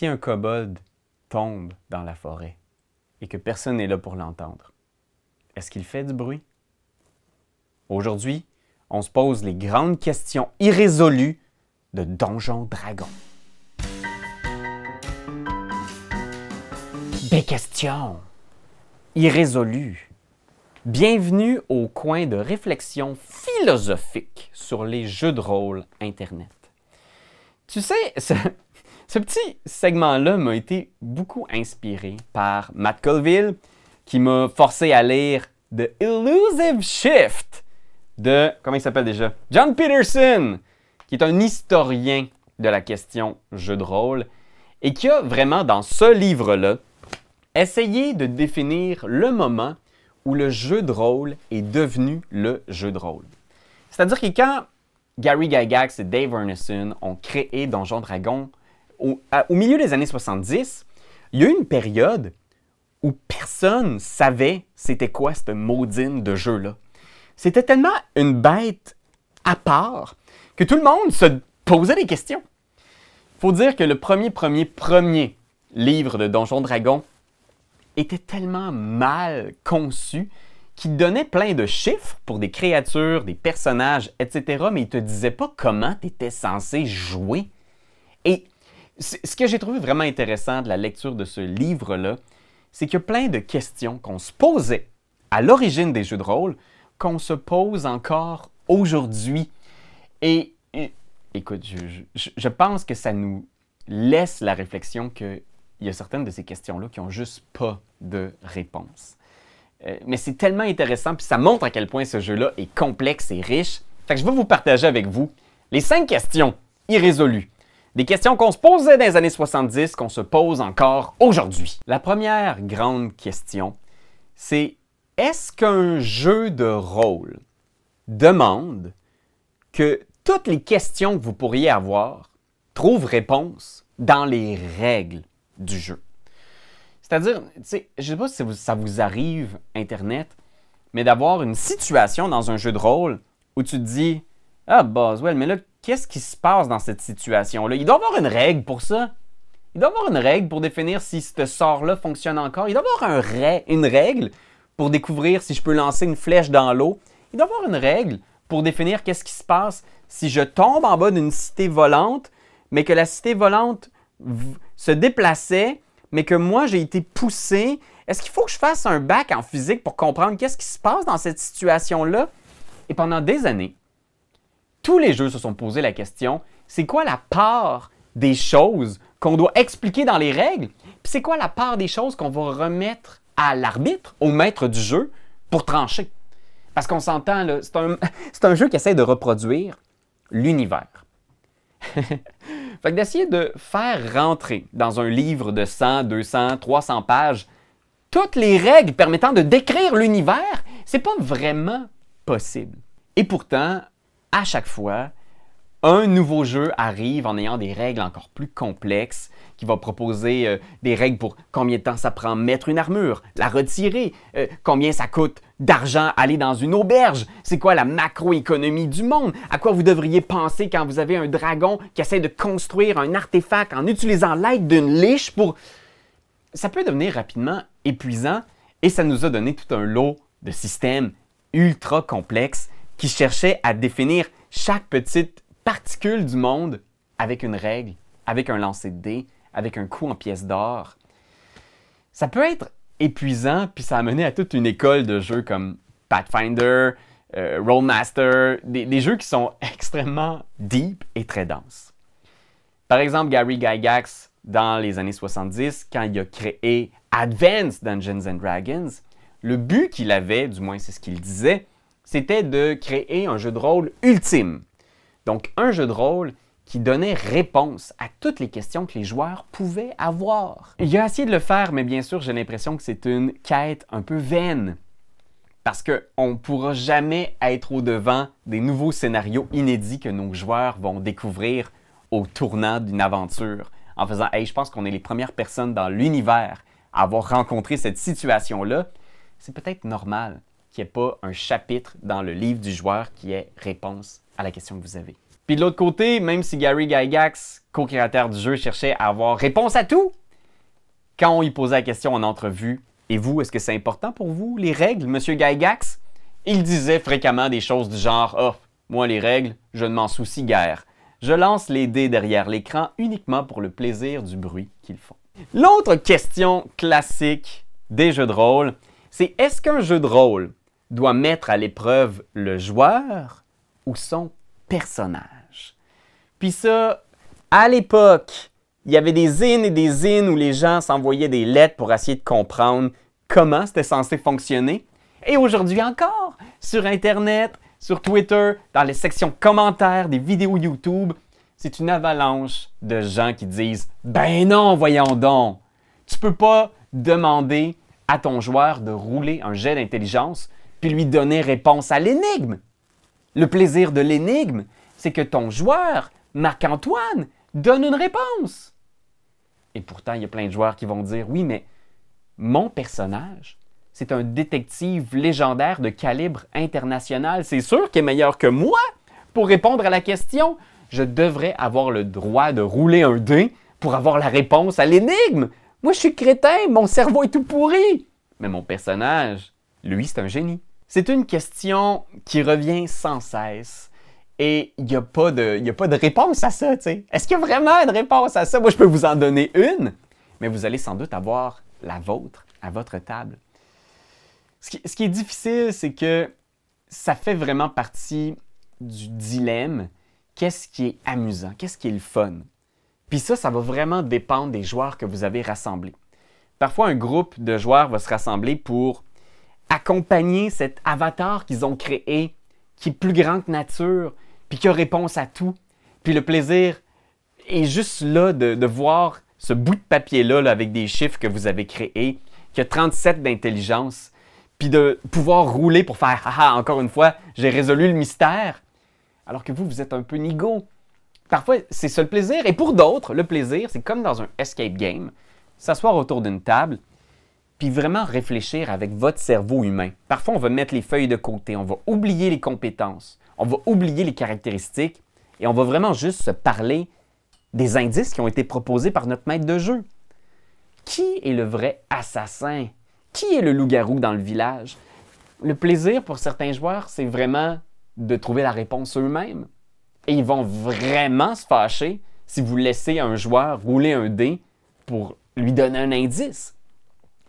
si un kobold tombe dans la forêt et que personne n'est là pour l'entendre, est-ce qu'il fait du bruit? Aujourd'hui, on se pose les grandes questions irrésolues de Donjon Dragon. Des questions irrésolues. Bienvenue au coin de réflexion philosophique sur les jeux de rôle Internet. Tu sais, ce petit segment-là m'a été beaucoup inspiré par Matt Colville, qui m'a forcé à lire The Elusive Shift de, comment il s'appelle déjà? John Peterson, qui est un historien de la question jeu de rôle et qui a vraiment, dans ce livre-là, essayé de définir le moment où le jeu de rôle est devenu le jeu de rôle. C'est-à-dire que quand Gary Gygax et Dave Arneson ont créé Donjon Dragon au milieu des années 70, il y a eu une période où personne savait c'était quoi cette maudine de jeu-là. C'était tellement une bête à part que tout le monde se posait des questions. Il faut dire que le premier livre de Donjon Dragon était tellement mal conçu qu'il donnait plein de chiffres pour des créatures, des personnages, etc., mais il ne te disait pas comment tu étais censé jouer. Et ce que j'ai trouvé vraiment intéressant de la lecture de ce livre-là, c'est qu'il y a plein de questions qu'on se posait à l'origine des jeux de rôle, qu'on se pose encore aujourd'hui. Et écoute, je pense que ça nous laisse la réflexion qu'il y a certaines de ces questions-là qui n'ont juste pas de réponse. Mais c'est tellement intéressant, puis ça montre à quel point ce jeu-là est complexe et riche. Fait que je vais vous partager avec vous les 5 questions irrésolues. Des questions qu'on se posait dans les années 70, qu'on se pose encore aujourd'hui. La première grande question, c'est est-ce qu'un jeu de rôle demande que toutes les questions que vous pourriez avoir trouvent réponse dans les règles du jeu? C'est-à-dire, tu sais, je ne sais pas si ça vous arrive, Internet, mais d'avoir une situation dans un jeu de rôle où tu te dis « Ah, Boswell, mais là, qu'est-ce qui se passe dans cette situation-là? Il doit y avoir une règle pour ça. Il doit y avoir une règle pour définir si ce sort-là fonctionne encore. Il doit y avoir une règle pour découvrir si je peux lancer une flèche dans l'eau. Il doit y avoir une règle pour définir qu'est-ce qui se passe si je tombe en bas d'une cité volante, mais que la cité volante se déplaçait, mais que moi, j'ai été poussé. Est-ce qu'il faut que je fasse un bac en physique pour comprendre qu'est-ce qui se passe dans cette situation-là? » Et pendant des années, tous les jeux se sont posé la question, c'est quoi la part des choses qu'on doit expliquer dans les règles? Puis c'est quoi la part des choses qu'on va remettre à l'arbitre, au maître du jeu, pour trancher? Parce qu'on s'entend, là, c'est un jeu qui essaie de reproduire l'univers. Fait que d'essayer de faire rentrer dans un livre de 100, 200, 300 pages toutes les règles permettant de décrire l'univers, c'est pas vraiment possible. Et pourtant, à chaque fois, un nouveau jeu arrive en ayant des règles encore plus complexes, qui va proposer des règles pour combien de temps ça prend mettre une armure, la retirer, combien ça coûte d'argent aller dans une auberge, c'est quoi la macroéconomie du monde, à quoi vous devriez penser quand vous avez un dragon qui essaie de construire un artefact en utilisant l'aide d'une liche pour... Ça peut devenir rapidement épuisant et ça nous a donné tout un lot de systèmes ultra complexes qui cherchaient à définir chaque petite particule du monde avec une règle, avec un lancer de dés, avec un coup en pièces d'or. Ça peut être épuisant, puis ça a mené à toute une école de jeux comme Pathfinder, Rollmaster, des jeux qui sont extrêmement deep et très denses. Par exemple, Gary Gygax, dans les années 70, quand il a créé Advanced Dungeons and Dragons, le but qu'il avait, du moins c'est ce qu'il disait, c'était de créer un jeu de rôle ultime. Donc, un jeu de rôle qui donnait réponse à toutes les questions que les joueurs pouvaient avoir. Il a essayé de le faire, mais bien sûr, j'ai l'impression que c'est une quête un peu vaine. Parce qu'on ne pourra jamais être au-devant des nouveaux scénarios inédits que nos joueurs vont découvrir au tournant d'une aventure. En faisant « Hey, je pense qu'on est les premières personnes dans l'univers à avoir rencontré cette situation-là. » C'est peut-être normal qu'il n'y ait pas un chapitre dans le livre du joueur qui ait réponse à la question que vous avez. Puis de l'autre côté, même si Gary Gygax, co-créateur du jeu, cherchait à avoir réponse à tout, quand on lui posait la question en entrevue, « Et vous, est-ce que c'est important pour vous, les règles, Monsieur Gygax? » Il disait fréquemment des choses du genre « Oh, moi les règles, je ne m'en soucie guère. Je lance les dés derrière l'écran uniquement pour le plaisir du bruit qu'ils font. » L'autre question classique des jeux de rôle, c'est est-ce qu'un jeu de rôle doit mettre à l'épreuve le joueur ou son personnage? Puis ça, à l'époque, il y avait des zines et des zines où les gens s'envoyaient des lettres pour essayer de comprendre comment c'était censé fonctionner. Et aujourd'hui encore, sur Internet, sur Twitter, dans les sections commentaires des vidéos YouTube, c'est une avalanche de gens qui disent « Ben non, voyons donc! Tu peux pas demander à ton joueur de rouler un jet d'intelligence puis lui donner réponse à l'énigme. Le plaisir de l'énigme, c'est que ton joueur, Marc-Antoine, donne une réponse. » Et pourtant, il y a plein de joueurs qui vont dire « Oui, mais mon personnage, c'est un détective légendaire de calibre international. C'est sûr qu'il est meilleur que moi pour répondre à la question. Je devrais avoir le droit de rouler un dé pour avoir la réponse à l'énigme. Moi, je suis crétin, mon cerveau est tout pourri. Mais mon personnage, lui, c'est un génie. » C'est une question qui revient sans cesse. Et il n'y a pas de réponse à ça, tu sais. Est-ce qu'il y a vraiment une réponse à ça? Moi, je peux vous en donner une, mais vous allez sans doute avoir la vôtre à votre table. Ce qui est difficile, c'est que ça fait vraiment partie du dilemme. Qu'est-ce qui est amusant? Qu'est-ce qui est le fun? Puis ça va vraiment dépendre des joueurs que vous avez rassemblés. Parfois, un groupe de joueurs va se rassembler pour accompagner cet avatar qu'ils ont créé, qui est plus grand que nature, puis qui a réponse à tout. Puis le plaisir est juste là de voir ce bout de papier-là là, avec des chiffres que vous avez créés, qui a 37 d'intelligence, puis de pouvoir rouler pour faire « Ah, encore une fois, j'ai résolu le mystère », alors que vous êtes un peu nigo. Parfois, c'est ça le plaisir. Et pour d'autres, le plaisir, c'est comme dans un escape game, s'asseoir autour d'une table, puis vraiment réfléchir avec votre cerveau humain. Parfois, on va mettre les feuilles de côté, on va oublier les compétences, on va oublier les caractéristiques, et on va vraiment juste se parler des indices qui ont été proposés par notre maître de jeu. Qui est le vrai assassin? Qui est le loup-garou dans le village? Le plaisir pour certains joueurs, c'est vraiment de trouver la réponse eux-mêmes. Et ils vont vraiment se fâcher si vous laissez un joueur rouler un dé pour lui donner un indice.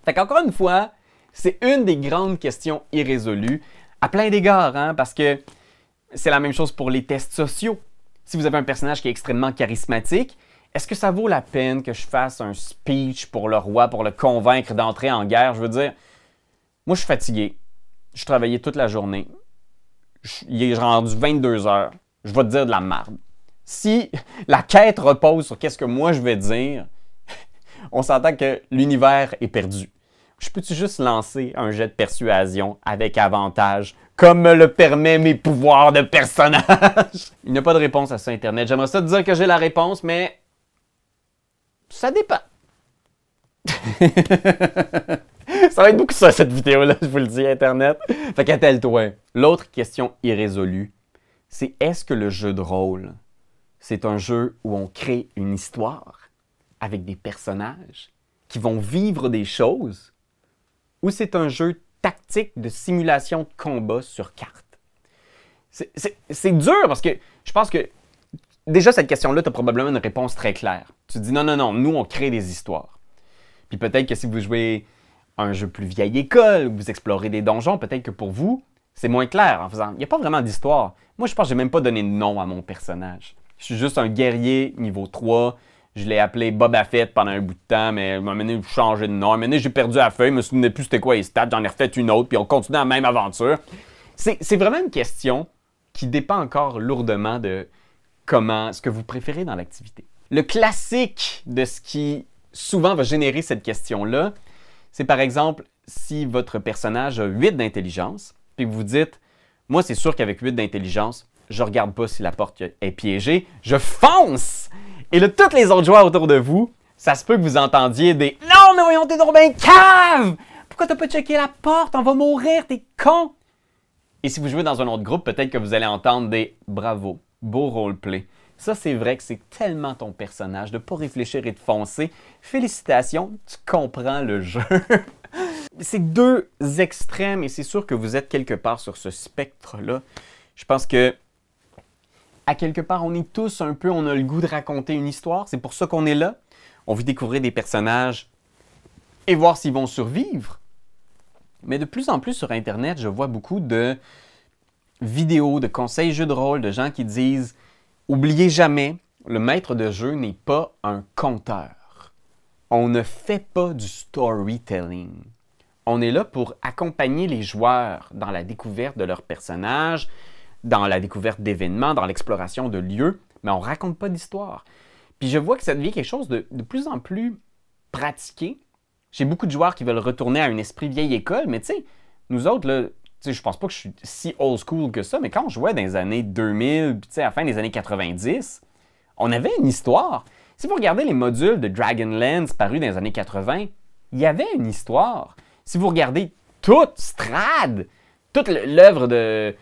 Fait qu'encore une fois, c'est une des grandes questions irrésolues à plein d'égards, hein, parce que c'est la même chose pour les tests sociaux. Si vous avez un personnage qui est extrêmement charismatique, est-ce que ça vaut la peine que je fasse un speech pour le roi, pour le convaincre d'entrer en guerre? Je veux dire, moi je suis fatigué, je travaillais toute la journée, il est rendu 22 heures, je vais te dire de la merde. Si la quête repose sur qu'est-ce que moi je vais dire, on s'entend que l'univers est perdu. Je peux-tu juste lancer un jet de persuasion avec avantage, comme me le permet mes pouvoirs de personnage? Il n'y a pas de réponse à ça, Internet. J'aimerais ça te dire que j'ai la réponse, mais ça dépend. Ça va être beaucoup ça, cette vidéo-là, je vous le dis, Internet. Fait qu'attelle-toi. L'autre question irrésolue, c'est est-ce que le jeu de rôle, c'est un jeu où on crée une histoire avec des personnages qui vont vivre des choses, ou c'est un jeu tactique de simulation de combat sur carte? C'est dur parce que je pense que déjà cette question-là, tu as probablement une réponse très claire. Tu te dis non, non, non, nous on crée des histoires. Puis peut-être que si vous jouez un jeu plus vieille école, vous explorez des donjons, peut-être que pour vous, c'est moins clair en faisant. Il n'y a pas vraiment d'histoire. Moi, je pense que je n'ai même pas donné de nom à mon personnage. Je suis juste un guerrier niveau 3. Je l'ai appelé Boba Fett pendant un bout de temps, mais à un moment donné, j'ai changé de nom. À un moment donné, j'ai perdu la feuille, je me souvenais plus c'était quoi les stats, j'en ai refait une autre, puis on continue la même aventure. C'est vraiment une question qui dépend encore lourdement de ce que vous préférez dans l'activité. Le classique de ce qui souvent va générer cette question-là, c'est par exemple si votre personnage a 8 d'intelligence, puis vous dites, moi c'est sûr qu'avec 8 d'intelligence, je regarde pas si la porte est piégée, je fonce! Et là, tous les autres joueurs autour de vous, ça se peut que vous entendiez des « Non, mais voyons, t'es donc ben cave! Pourquoi t'as pas checké la porte? On va mourir, t'es con! » Et si vous jouez dans un autre groupe, peut-être que vous allez entendre des « Bravo, beau roleplay. Ça, c'est vrai que c'est tellement ton personnage de ne pas réfléchir et de foncer. Félicitations, tu comprends le jeu. C'est deux extrêmes et c'est sûr que vous êtes quelque part sur ce spectre-là. Je pense que, à quelque part, on est tous un peu, on a le goût de raconter une histoire. C'est pour ça qu'on est là. On veut découvrir des personnages et voir s'ils vont survivre. Mais de plus en plus sur Internet, je vois beaucoup de vidéos, de conseils jeux de rôle, de gens qui disent « Oubliez jamais, le maître de jeu n'est pas un conteur. On ne fait pas du storytelling. On est là pour accompagner les joueurs dans la découverte de leurs personnages, dans la découverte d'événements, dans l'exploration de lieux, mais on ne raconte pas d'histoire. » Puis je vois que ça devient quelque chose de plus en plus pratiqué. J'ai beaucoup de joueurs qui veulent retourner à un esprit vieille école, mais tu sais, nous autres, là, je pense pas que je suis si old school que ça, mais quand je jouais dans les années 2000, puis à la fin des années 90, on avait une histoire. Si vous regardez les modules de Dragonlance parus dans les années 80, il y avait une histoire. Si vous regardez toute Strad, toute l'œuvre de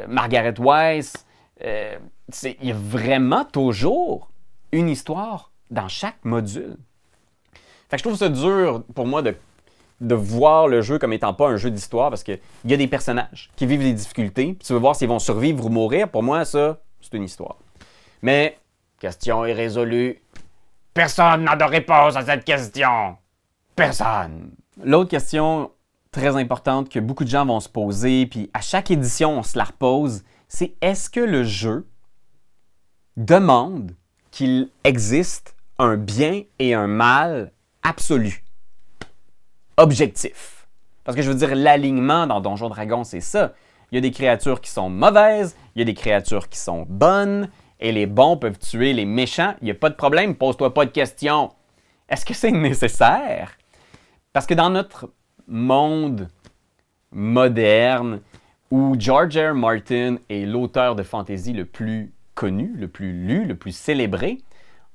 Margaret Weis, il y a vraiment toujours une histoire dans chaque module. Fait que je trouve ça dur pour moi de voir le jeu comme étant pas un jeu d'histoire parce qu'il y a des personnages qui vivent des difficultés, puis tu veux voir s'ils vont survivre ou mourir. Pour moi, ça, c'est une histoire. Mais, question est résolue. Personne n'a de réponse à cette question. Personne. L'autre question très importante que beaucoup de gens vont se poser, puis à chaque édition, on se la repose, c'est est-ce que le jeu demande qu'il existe un bien et un mal absolu, objectif. Parce que je veux dire, l'alignement dans Donjons Dragons, c'est ça. Il y a des créatures qui sont mauvaises, il y a des créatures qui sont bonnes, et les bons peuvent tuer les méchants. Il n'y a pas de problème, pose-toi pas de questions. Est-ce que c'est nécessaire? Parce que dans notre monde moderne, où George R. Martin est l'auteur de fantasy le plus connu, le plus lu, le plus célébré,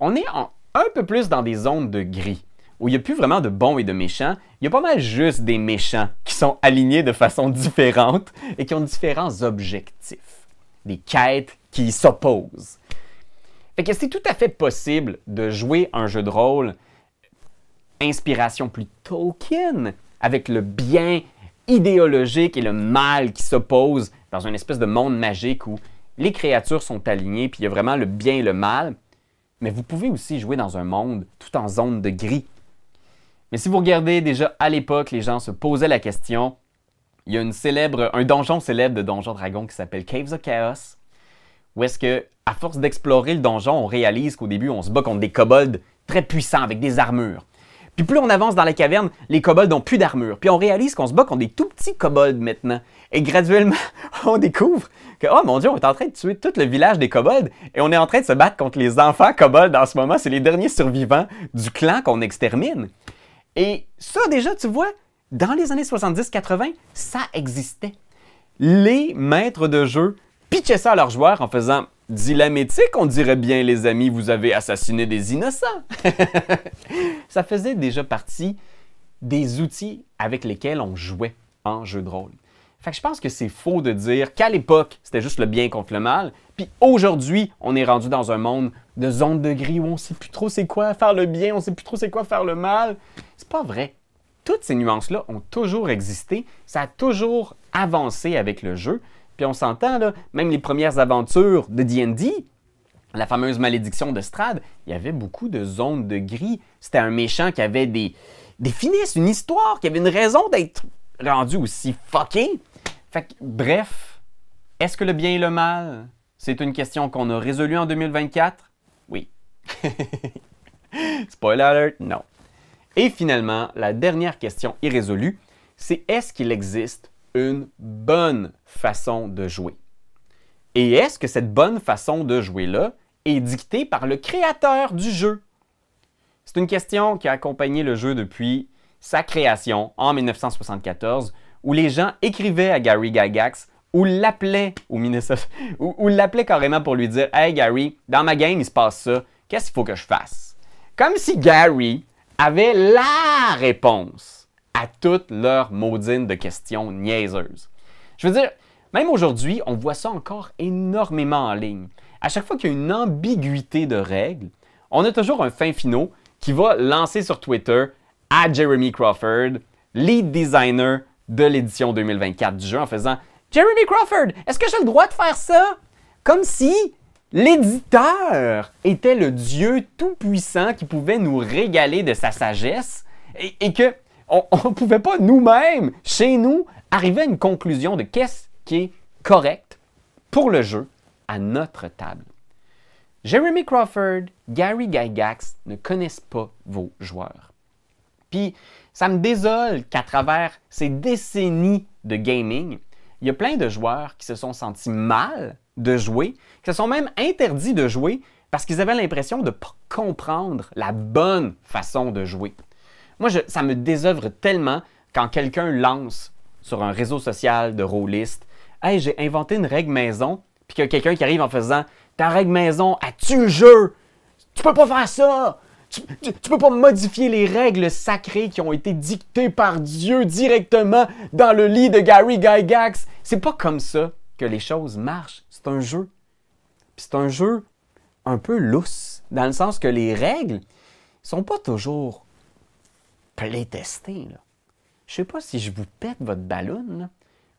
on est un peu plus dans des zones de gris, où il n'y a plus vraiment de bons et de méchants. Il y a pas mal juste des méchants qui sont alignés de façon différente et qui ont différents objectifs, des quêtes qui s'opposent. Fait que c'est tout à fait possible de jouer un jeu de rôle inspiration plus Tolkien, avec le bien idéologique et le mal qui s'opposent dans une espèce de monde magique où les créatures sont alignées, puis il y a vraiment le bien et le mal. Mais vous pouvez aussi jouer dans un monde tout en zone de gris. Mais si vous regardez déjà à l'époque, les gens se posaient la question. Il y a un donjon célèbre de Donjons Dragons qui s'appelle Caves of Chaos, où est-ce que, à force d'explorer le donjon, on réalise qu'au début, on se bat contre des kobolds très puissants avec des armures. Puis plus on avance dans la caverne, les kobolds n'ont plus d'armure. Puis on réalise qu'on se bat contre des tout petits kobolds maintenant. Et graduellement, on découvre que, oh mon Dieu, on est en train de tuer tout le village des kobolds et on est en train de se battre contre les enfants kobolds en ce moment. C'est les derniers survivants du clan qu'on extermine. Et ça, déjà, tu vois, dans les années 70-80, ça existait. Les maîtres de jeu pitchaient ça à leurs joueurs en faisant « Dilamétique, on dirait bien, les amis, vous avez assassiné des innocents. » Ça faisait déjà partie des outils avec lesquels on jouait en jeu de rôle. Fait que je pense que c'est faux de dire qu'à l'époque, c'était juste le bien contre le mal, puis aujourd'hui, on est rendu dans un monde de zone de gris où on ne sait plus trop c'est quoi faire le bien, on ne sait plus trop c'est quoi faire le mal. C'est pas vrai. Toutes ces nuances-là ont toujours existé, ça a toujours avancé avec le jeu, puis on s'entend, là, même les premières aventures de D&D, la fameuse malédiction de Strahd, il y avait beaucoup de zones de gris. C'était un méchant qui avait des finesses, une histoire, qui avait une raison d'être rendu aussi fucké. Fait que, bref, est-ce que le bien et le mal, c'est une question qu'on a résolue en 2024? Oui. Spoiler alert, non. Et finalement, la dernière question irrésolue, c'est est-ce qu'il existe une bonne façon de jouer? Et est-ce que cette bonne façon de jouer-là est dictée par le créateur du jeu? C'est une question qui a accompagné le jeu depuis sa création en 1974, où les gens écrivaient à Gary Gygax ou l'appelaient ou l'appelaient carrément pour lui dire « Hey Gary, dans ma game, il se passe ça, qu'est-ce qu'il faut que je fasse? » Comme si Gary avait la réponse à toutes leurs maudines de questions niaiseuses. Je veux dire, même aujourd'hui, on voit ça encore énormément en ligne. à chaque fois qu'il y a une ambiguïté de règles, on a toujours un fin finot qui va lancer sur Twitter à Jeremy Crawford, lead designer de l'édition 2024 du jeu, en faisant « Jeremy Crawford, est-ce que j'ai le droit de faire ça? » Comme si l'éditeur était le Dieu tout-puissant qui pouvait nous régaler de sa sagesse et qu'on ne pouvait pas nous-mêmes, chez nous, arriver à une conclusion de qu'est-ce qui est correct pour le jeu à notre table. Jeremy Crawford, Gary Gygax ne connaissent pas vos joueurs. Puis, ça me désole qu'à travers ces décennies de gaming, il y a plein de joueurs qui se sont sentis mal de jouer, qui se sont même interdits de jouer parce qu'ils avaient l'impression de ne pas comprendre la bonne façon de jouer. Moi, ça me désœuvre tellement quand quelqu'un lance sur un réseau social de rôliste « Hey, j'ai inventé une règle maison », puis qu'il y a quelqu'un qui arrive en faisant « Ta règle maison, elle tue le jeu! Tu peux pas faire ça! Tu peux pas modifier les règles sacrées qui ont été dictées par Dieu directement dans le lit de Gary Gygax! » C'est pas comme ça que les choses marchent. C'est un jeu. Puis c'est un jeu un peu lousse, dans le sens que les règles sont pas toujours playtestées. Je sais pas si je vous pète votre ballon, là,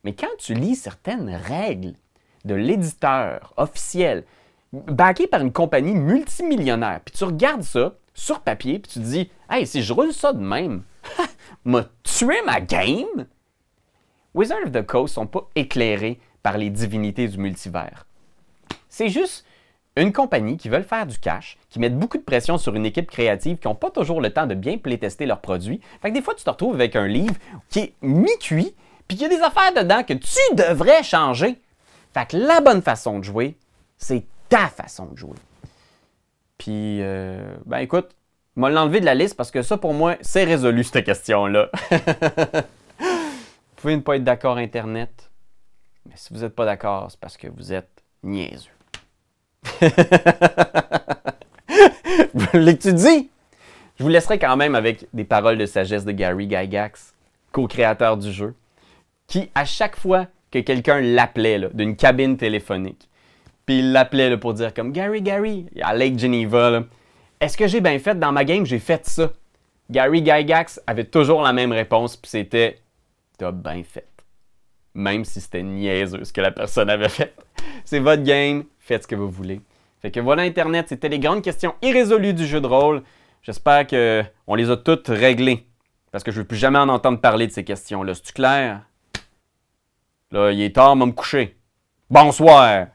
mais quand tu lis certaines règles de l'éditeur officiel, backé par une compagnie multimillionnaire, puis tu regardes ça sur papier, puis tu te dis « Hey, si je roule ça de même, m'a tué ma game! » Wizards of the Coast ne sont pas éclairés par les divinités du multivers. C'est juste une compagnie qui veut faire du cash, qui met beaucoup de pression sur une équipe créative qui n'ont pas toujours le temps de bien playtester leurs produits. Fait que des fois, tu te retrouves avec un livre qui est mi-cuit, puis qu'il y a des affaires dedans que tu devrais changer. Fait que la bonne façon de jouer, c'est ta façon de jouer. Puis, ben écoute, je vais l'enlever de la liste parce que ça, pour moi, c'est résolu, cette question-là. Vous pouvez ne pas être d'accord Internet, mais si vous n'êtes pas d'accord, c'est parce que vous êtes niaiseux. Vous l'étudiez? Je vous laisserai quand même avec des paroles de sagesse de Gary Gygax, co-créateur du jeu, qui, à chaque fois que quelqu'un l'appelait d'une cabine téléphonique, puis il l'appelait pour dire comme « Gary, à Lake Geneva, est-ce que j'ai bien fait dans ma game? J'ai fait ça. » Gary Gygax avait toujours la même réponse, puis c'était « T'as bien fait. » Même si c'était niaiseux ce que la personne avait fait. C'est votre game, faites ce que vous voulez. Fait que voilà Internet, c'était les grandes questions irrésolues du jeu de rôle. J'espère qu'on les a toutes réglées, parce que je ne veux plus jamais en entendre parler de ces questions-là. C'est-tu clair? Là, il est tard, on va me coucher. Bonsoir!